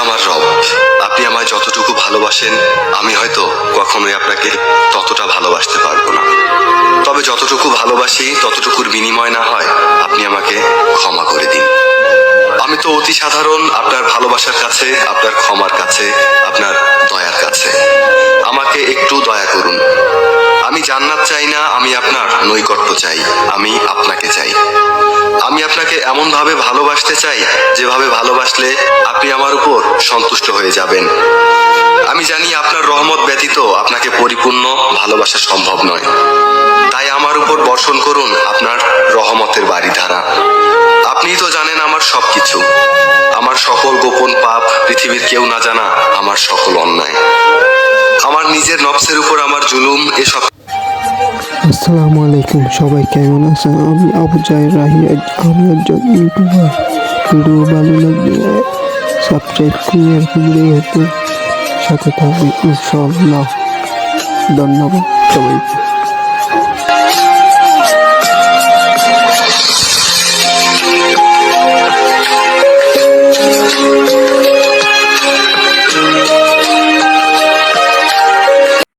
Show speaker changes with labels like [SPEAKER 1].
[SPEAKER 1] আমার রব, আপনি আমায় যতটুকু ভালোবাসেন আমি হয়তো কখনোই আপনাকে ততটা ভালোবাসতে পারবো না। তবে যতটুকু ভালোবাসি ততটুকুর বিনিময় না হয় আপনি আমাকে ক্ষমা করে দিন। আমি তো অতি সাধারণ আপনার ভালোবাসার কাছে, আপনার ক্ষমার কাছে, আপনার দয়ার কাছে। আমাকে একটু দয়া করুন। আমি জান্নাত চাই না, আমি আপনার নৈকট্য চাই, আমি আপনাকে চাই। আমি আপনাকে এমন ভাবে ভালোবাসতে চাই যেভাবে ভালোবাসলে আপনি আমার উপর সন্তুষ্ট হয়ে যাবেন। আমি জানি আপনার রহমত ব্যতীত আপনাকে পরিপূর্ণ ভালোবাসা সম্ভব নয়। তাই আমার উপর বর্ষণ করুন আপনার রহমতের বারিধারা। আপনিই তো জানেন আমার সবকিছু, আমার সকল গোপন পাপ, পৃথিবীর কেউ না জানা আমার সকল অন্যায়, আমার নিজের নফসের উপর আমার জুলুম, এসব।
[SPEAKER 2] আসসালামু আলাইকুম, সবাই কেমন আছেন? আমি আবু জাহের রাহি, আমি একজন ইউটিউবার। ভিডিও ভালো লাগলে সাবস্ক্রাইব করে হতে সাথে থাকবেন ইনশাআল্লাহ। ধন্যবাদ সবাইকে।